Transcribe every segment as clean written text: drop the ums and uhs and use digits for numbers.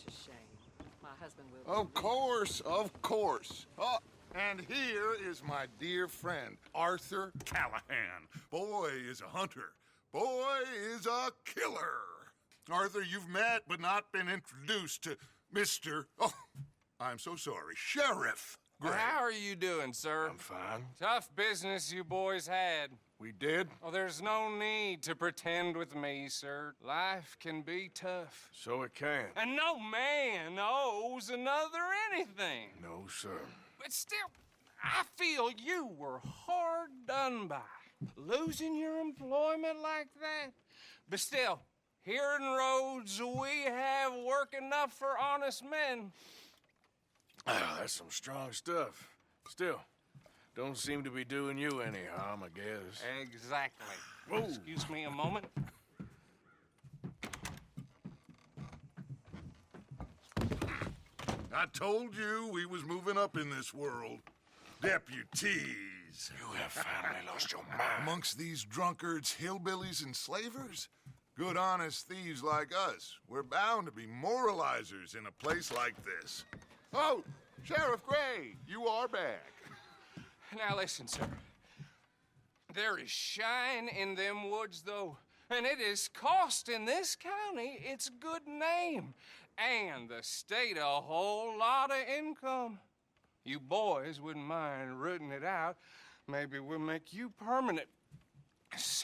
such a shame. My husband will... Of course, of course. Oh, and here is my dear friend, Arthur Callahan. Boy is a hunter. Boy is a killer. Arthur, you've met but not been introduced to Mr. Oh, I'm so sorry, Sheriff Gray. How are you doing, sir? I'm fine. Tough business you boys had. We did? Oh, there's no need to pretend with me, sir. Life can be tough. So it can. And no man owes another anything. No, sir. But still, I feel you were hard done by. Losing your employment like that. But still, here in Rhodes, we have work enough for honest men. Ah, that's some strong stuff. Still, don't seem to be doing you any harm, I guess. Exactly. Whoa. Excuse me a moment. I told you we was moving up in this world. Deputies. You have finally lost your mind. Amongst these drunkards, hillbillies, and slavers? Good, honest thieves like us. We're bound to be moralizers in a place like this. Oh, Sheriff Gray, you are back. Now listen, sir. There is shine in them woods, though, and it is costing this county its good name and the state a whole lot of income. You boys wouldn't mind rooting it out. Maybe we'll make you permanent.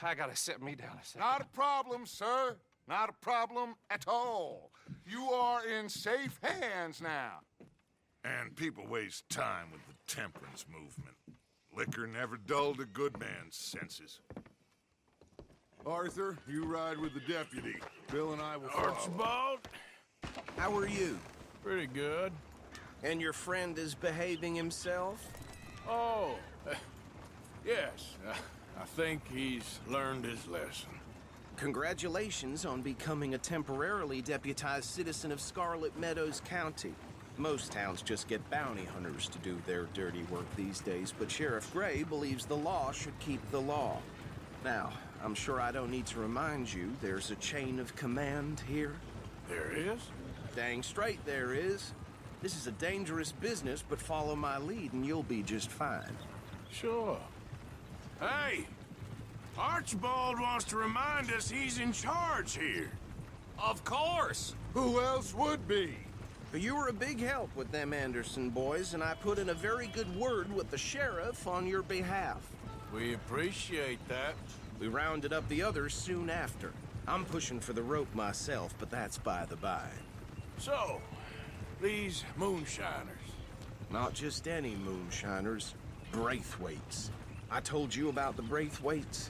I gotta set me down a second. Not a problem, sir. Not a problem at all. You are in safe hands now. And people waste time with the temperance movement. Liquor never dulled a good man's senses. Arthur, you ride with the deputy. Bill and I will follow. Archibald? How are you? Pretty good. And your friend is behaving himself? Oh, yes. I think he's learned his lesson. Congratulations on becoming a temporarily deputized citizen of Scarlet Meadows County. Most towns just get bounty hunters to do their dirty work these days, but Sheriff Gray believes the law should keep the law. Now, I'm sure I don't need to remind you there's a chain of command here. There is? Dang straight there is. This is a dangerous business, but follow my lead and you'll be just fine. Sure. Hey! Archibald wants to remind us he's in charge here. Of course! Who else would be? You were a big help with them Anderson boys, and I put in a very good word with the sheriff on your behalf. We appreciate that. We rounded up the others soon after. I'm pushing for the rope myself, but that's by the by. So, these moonshiners. Not just any moonshiners, Braithwaites. I told you about the Braithwaites?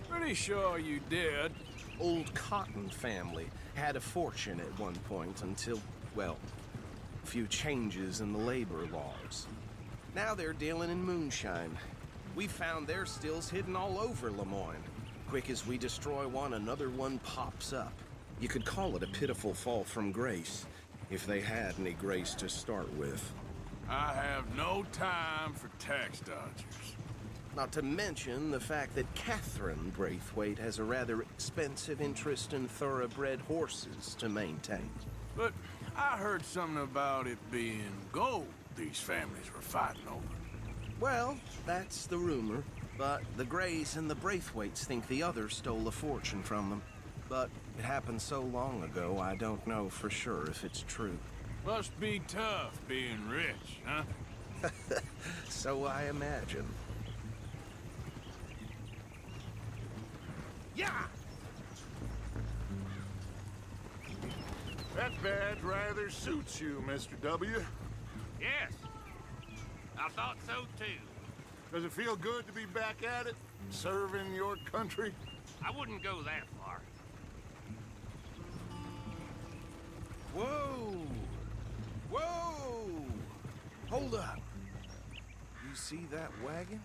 Pretty sure you did. Old Cotton family had a fortune at one point until, well, a few changes in the labor laws. Now they're dealing in moonshine. We found their stills hidden all over Lemoyne. Quick as we destroy one, another one pops up. You could call it a pitiful fall from grace, if they had any grace to start with. I have no time for tax dodgers. Not to mention the fact that Catherine Braithwaite has a rather expensive interest in thoroughbred horses to maintain. But I heard something about it being gold these families were fighting over. Well, that's the rumor. But the Grays and the Braithwaites think the others stole a fortune from them. But it happened so long ago, I don't know for sure if it's true. Must be tough being rich, huh? So I imagine. Yeah! That badge rather suits you, Mr. W. Yes, I thought so too. Does it feel good to be back at it, serving your country? I wouldn't go that far. Whoa! Whoa! Hold up. You see that wagon?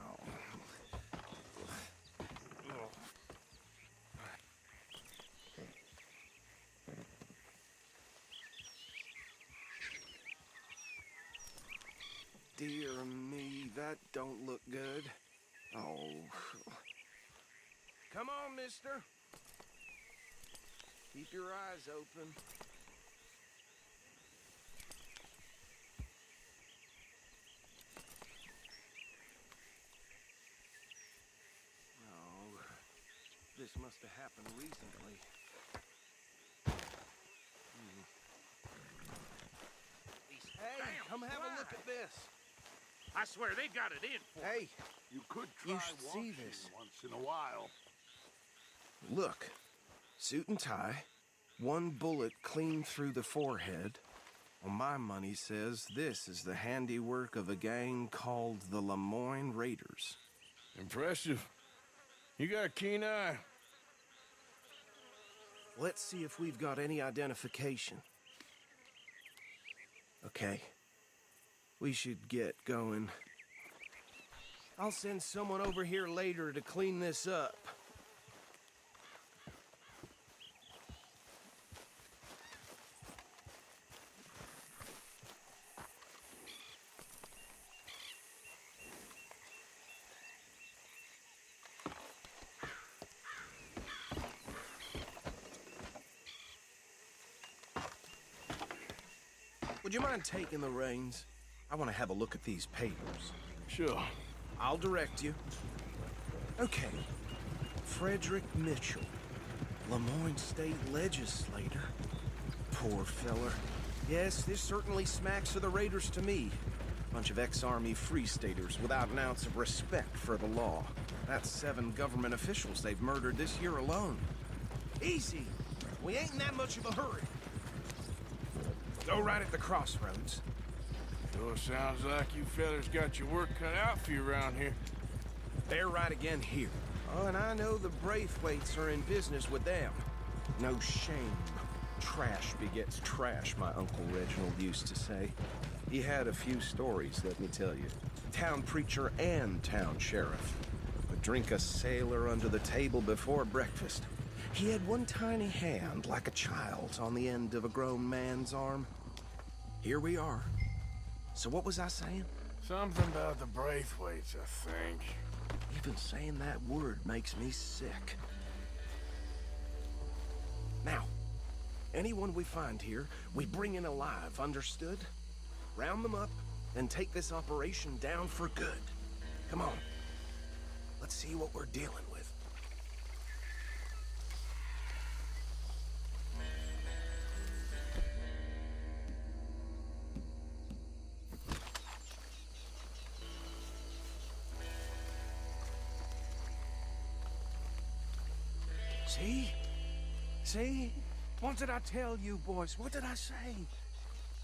Oh. Dear me, that don't look good. Oh. Come on, mister. Keep your eyes open. must have happened recently. Hey, come have a look at this. I swear they got it in for Hey, You could You try should see washing this. once in a while. look. Suit and tie. One bullet clean through the forehead. Well, my money says this is the handiwork of a gang called the Lemoyne Raiders. Impressive. You got a keen eye. Let's see if we've got any identification. Okay. We should get going. I'll send someone over here later to clean this up. Would you mind taking the reins? I want to have a look at these papers. Sure. I'll direct you. Okay. Frederick Mitchell, Lemoyne State Legislator. Poor feller. Yes, this certainly smacks of the Raiders to me. Bunch of ex-Army Free Staters without an ounce of respect for the law. That's 7 government officials they've murdered this year alone. Easy. We ain't in that much of a hurry. Go right at the crossroads. Sure sounds like you fellas got your work cut out for you around here. They're right again here. Oh, and I know the Braithwaites are in business with them. No shame. Trash begets trash, my Uncle Reginald used to say. He had a few stories, let me tell you. Town preacher and town sheriff. Would drink a sailor under the table before breakfast. He had one tiny hand, like a child's, on the end of a grown man's arm. Here we are. So what was I saying? Something about the Braithwaites, I think. Even saying that word makes me sick. Now, anyone we find here, we bring in alive, understood? Round them up, and take this operation down for good. Come on. Let's see what we're dealing with. See? See? What did I tell you, boys? What did I say?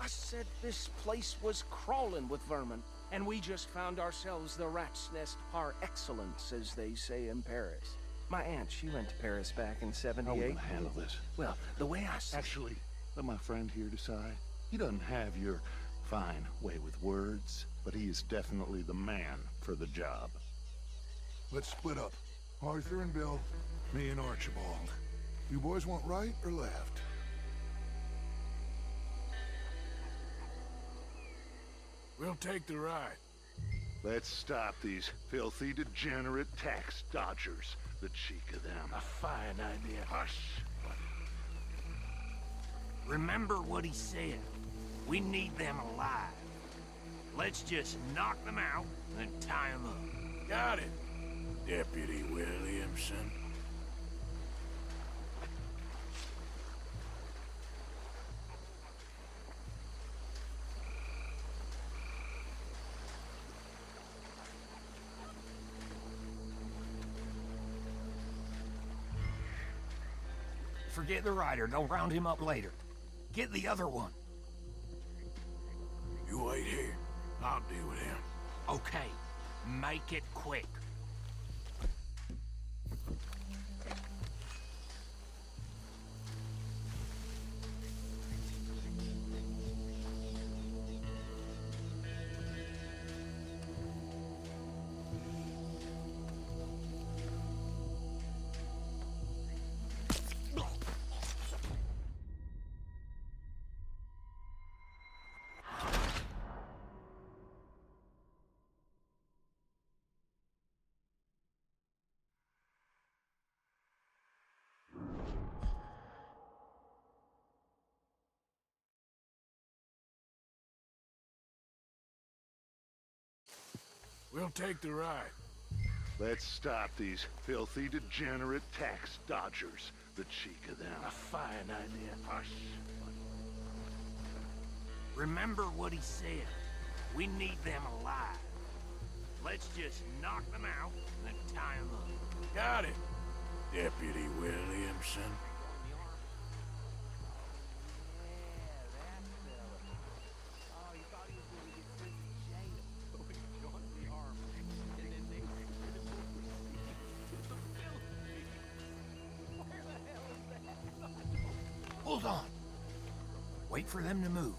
I said this place was crawling with vermin, and we just found ourselves the rat's nest par excellence, as they say in Paris. My aunt, she went to Paris back in How are we '78. gonna handle this? Well, the way I see Actually, let my friend here decide. He doesn't have your fine way with words, but he is definitely the man for the job. Let's split up. Arthur and Bill, me and Archibald. You boys want right or left? We'll take the ride. Let's stop these filthy, degenerate tax dodgers. The cheek of them. A fine idea. Hush! Remember what he said. We need them alive. Let's just knock them out and tie them up. Got it, Deputy Williamson. Forget the rider. Don't round him up later. Get the other one. You wait here. I'll deal with him. Okay. Make it quick. We'll take the ride. Let's stop these filthy, degenerate tax dodgers. The cheek of them. A fine idea. Hush. Remember what he said. We need them alive. Let's just knock them out and then tie them up. Got it, Deputy Williamson. Hold on. Wait for them to move.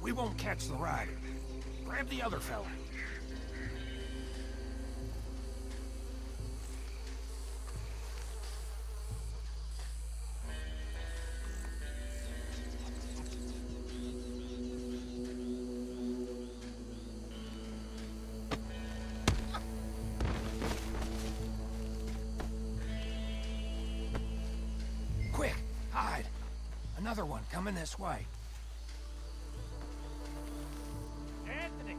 We won't catch the rider. Grab the other fella. Quick, hide. Another one coming this way. Anthony!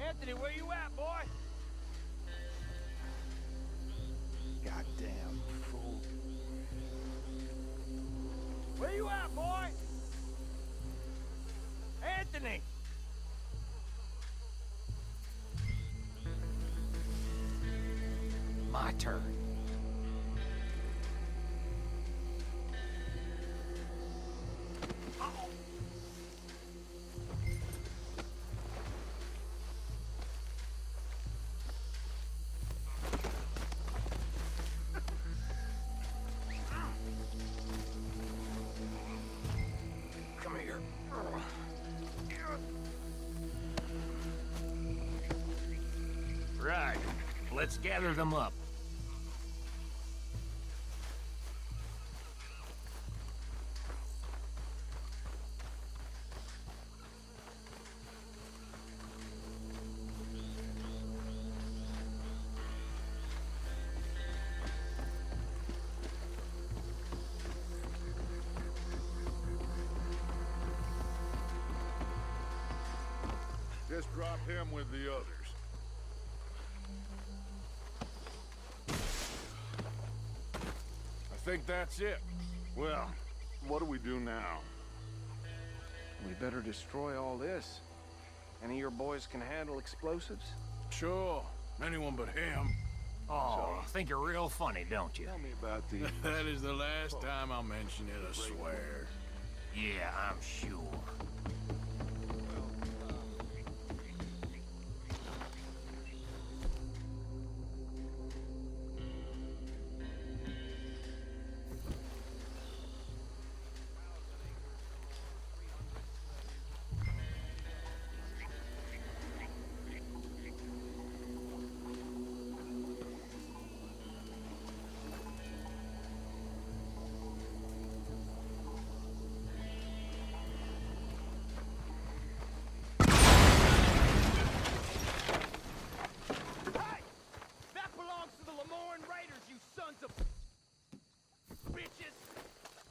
Anthony, where you at, boy? Goddamn fool. Where you at, boy? Anthony! My turn. Come here. Right. Let's gather them up. Just drop him with the others. I think that's it. Well, what do we do now? We better destroy all this. Any of your boys can handle explosives? Sure. Anyone but him. Oh, think you're real funny, don't you? Tell me about these. That is the last time I'll mention it, I swear. Yeah, I'm sure.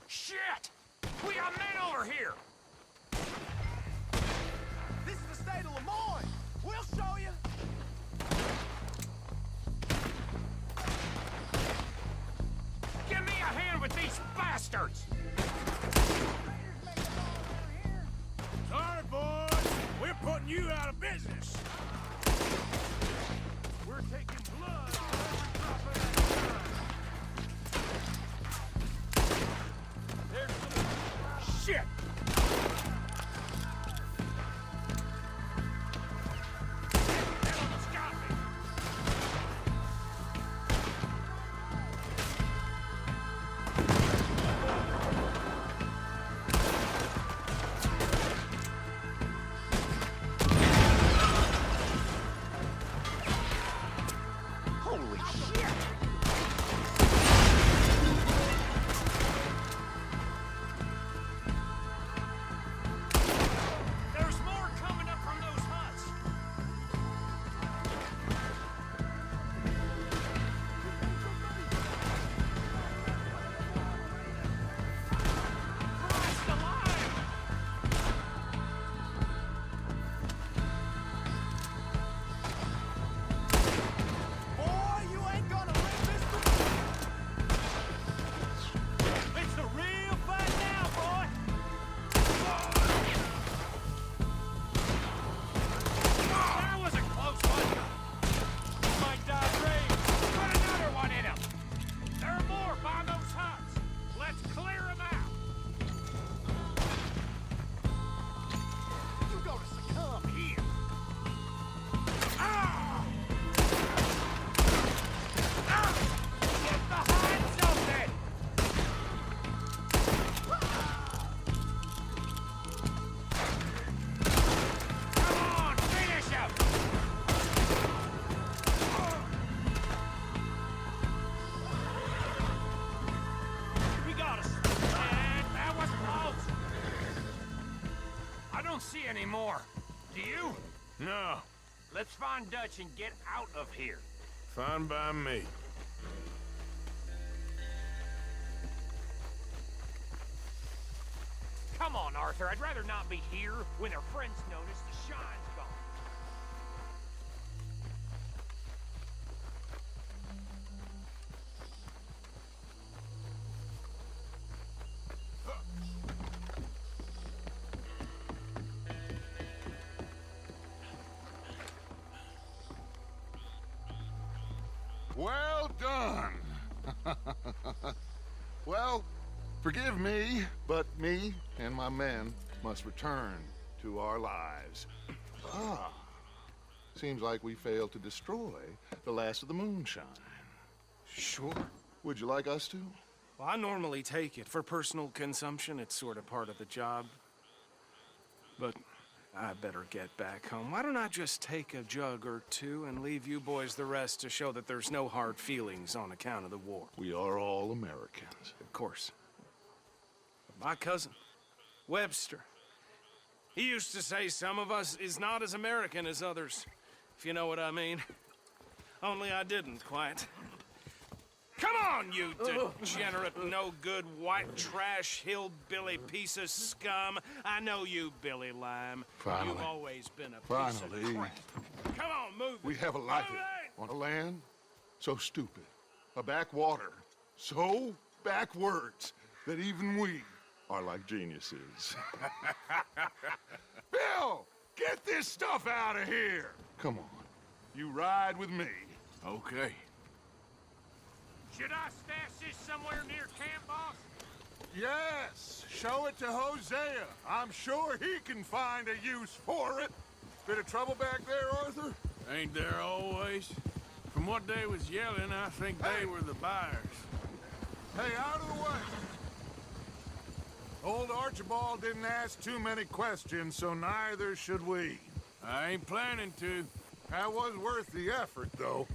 Shit! We got men over here! This is the state of Lemoyne! We'll show you! Give me a hand with these bastards! Sorry, boys. We're putting you out of business. We're taking blood on every drop of that gun. There's some... Shit! That almost got me! anymore. Do you? No, Let's find Dutch and get out of here. fine by me. Come on, Arthur. I'd rather not be here when their friends notice the shine's gone. Well done. Well, forgive me, but me and my men must return to our lives. Ah, seems like we failed to destroy the last of the moonshine. Sure. Would you like us to? Well, I normally take it. For personal consumption, it's sort of part of the job. But I better get back home. Why don't I just take a jug or two and leave you boys the rest to show that there's no hard feelings on account of the war? We are all Americans. Of course. My cousin, Webster, he used to say some of us is not as American as others, if you know what I mean. Only I didn't quite. Come on, you degenerate, no-good, white trash, hillbilly piece of scum. I know you, Billy Lime. Finally. You've always been a piece Finally. of crap. Come on, move it. We have a life Move it! on a land so stupid, a backwater so backwards that even we are like geniuses. Bill, get this stuff out of here. Come on, you ride with me. Okay. Should I stash this somewhere near camp, boss? Yes, show it to Hosea. I'm sure he can find a use for it. Bit of trouble back there, Arthur? Ain't there always? From what they was yelling, I think they were the buyers. Hey, out of the way. Old Archibald didn't ask too many questions, so neither should we. I ain't planning to. That was worth the effort, though.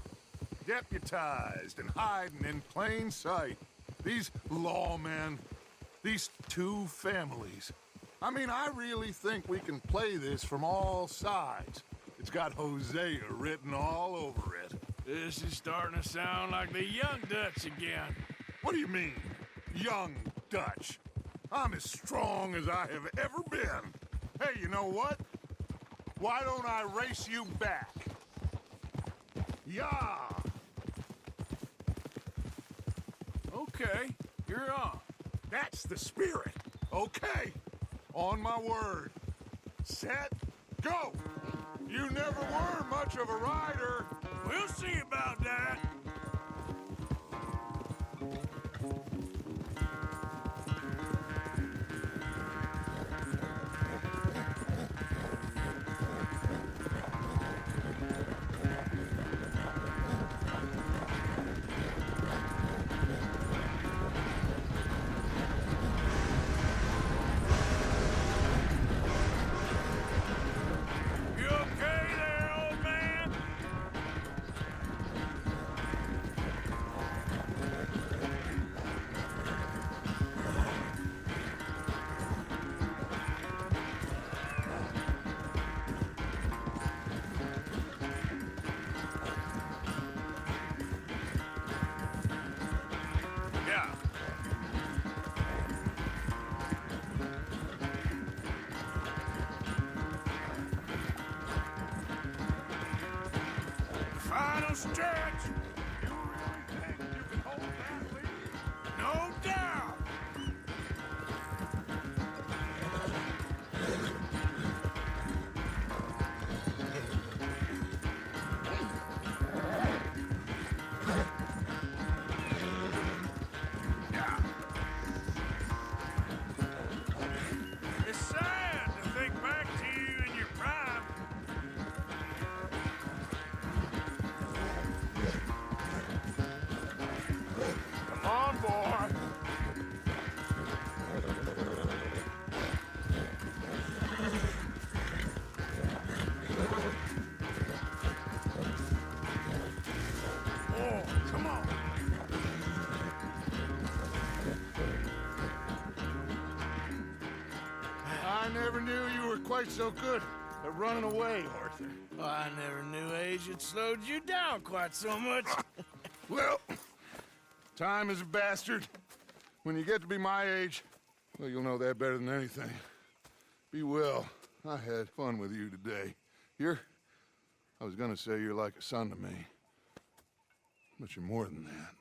Deputized and hiding in plain sight. These lawmen, these two families. I mean, I really think we can play this from all sides. It's got Hosea written all over it. This is starting to sound like the young Dutch again. What do you mean, young Dutch? I'm as strong as I have ever been. Hey, you know what? Why don't I race you back? Yeah! Okay, you're on. That's the spirit. Okay. On my word. Set, go! You never were much of a rider. We'll see about that. You okay there, old man? Yeah. Final stretch. You really think you can hold that lead? No doubt. Yeah. It's sad to think back to you in your prime. Come on, boy. Oh, come on. I never knew you were quite so good at running away, Arthur. Well, I never knew age had slowed you down quite so much. Well, time is a bastard. When you get to be my age, well, you'll know that better than anything. Be well. I had fun with you today. I was gonna say you're like a son to me, but you're more than that.